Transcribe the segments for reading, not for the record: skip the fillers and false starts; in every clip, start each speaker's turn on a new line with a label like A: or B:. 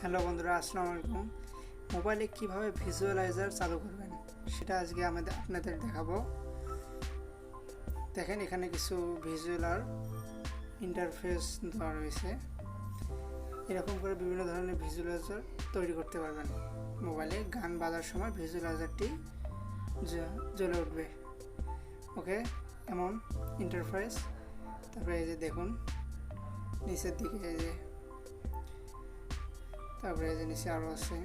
A: Hello বন্ধুরা, আসসালামু আলাইকুম। মোবাইলে কিভাবে ভিজুয়ালাইজার চালু করবেন সেটা আজকে আপনাদের দেখাবো। দেখেন, এখানে কিছু ভিজুয়ালার ইন্টারফেস দেওয়া রয়েছে। এরকম করে বিভিন্ন ধরনের ভিজুয়ালাইজার তৈরি করতে পারবেন। মোবাইলে গান বাজার সময় ভিজুয়ালাইজারটি জ্বলে উঠবে। ওকে, এমন ইন্টারফেস। তারপরে এই যে দেখুন নিচের দিকে, তারপরে এই যে নিচে আরও আছে।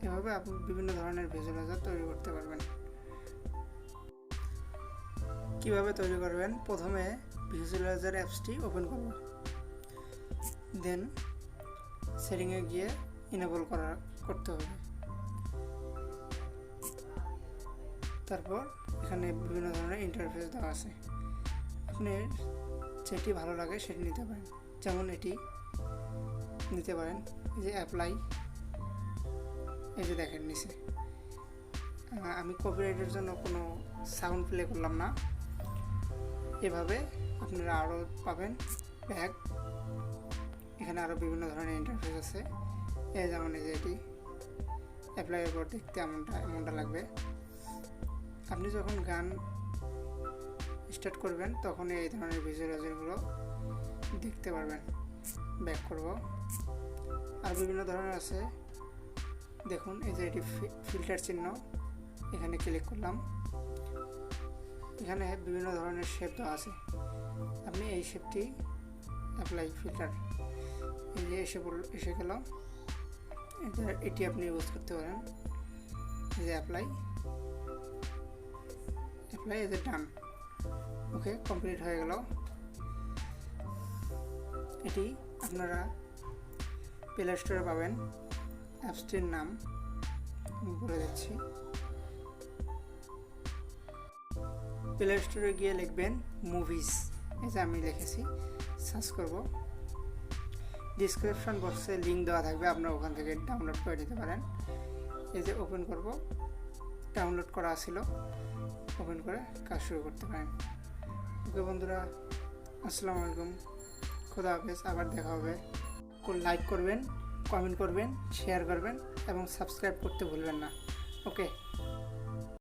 A: এভাবে আপনি বিভিন্ন ধরনের ভিজুয়ালাইজার তৈরি করতে পারবেন। কিভাবে তৈরি করবেন? প্রথমে ভিজুয়ালাইজার অ্যাপসটি ওপেন করব, দেন সেটিংয়ে গিয়ে ইনেবল করতে হবে। তারপর এখানে বিভিন্ন ধরনের ইন্টারফেস দেওয়া আছে, আপনি যেটি ভালো লাগে সেটি নিতে পারেন। যেমন এটি নিতে পারেন, এই যে অ্যাপ্লাই, এই যে দেখেন নিচে। আমি কপিরাইটের জন্য কোনো সাউন্ড প্লে করলাম না। এভাবে আপনারা আরও পাবেন। ব্যাক, এখানে আরও বিভিন্ন ধরনের ইন্টারফেস আছে। এই যেমন এই যে এটি অ্যাপ্লাইয়ের পর দেখতে এমনটা লাগবে। আপনি যখন গান স্টার্ট করবেন তখন এই ধরনের ভিজুয়ালাইজারগুলো দেখতে পারবেন। ব্যাক করব, আর বিভিন্ন ধরনের আছে। দেখুন এই যে এটি ফিল্টার চিহ্ন, এখানে ক্লিক করলাম। এখানে বিভিন্ন ধরনের শেপ দেওয়া আছে। আপনি এই শেপটি অ্যাপ্লাই ফিল্টার, এই যে এসে গেল, এটি আপনি ইউজ করতে পারেন। এই যে অ্যাপ্লাই, এই যে ডান। ওকে, কমপ্লিট হয়ে গেল। এটি আপনারা প্লে স্টোরে পাবেন। অ্যাপসটির নাম বলে দিচ্ছি। প্লে স্টোরে গিয়ে লিখবেন মুভিজ, এই যে আমি লিখেছি, সার্চ করব। ডিসক্রিপশন বক্সে লিঙ্ক দেওয়া থাকবে, আপনারা ওখান থেকে ডাউনলোড করে নিতে পারেন। এই যে ওপেন করব, ডাউনলোড করা ছিল, ওপেন করে কাজ শুরু করতে পারেন। ওকে বন্ধুরা, আসসালামু আলাইকুম, খোদা হাফেজ, আবার দেখা হবে। লাইক করবেন, কমেন্ট করবেন, শেয়ার করবেন এবং সাবস্ক্রাইব করতে ভুলবেন না। ওকে।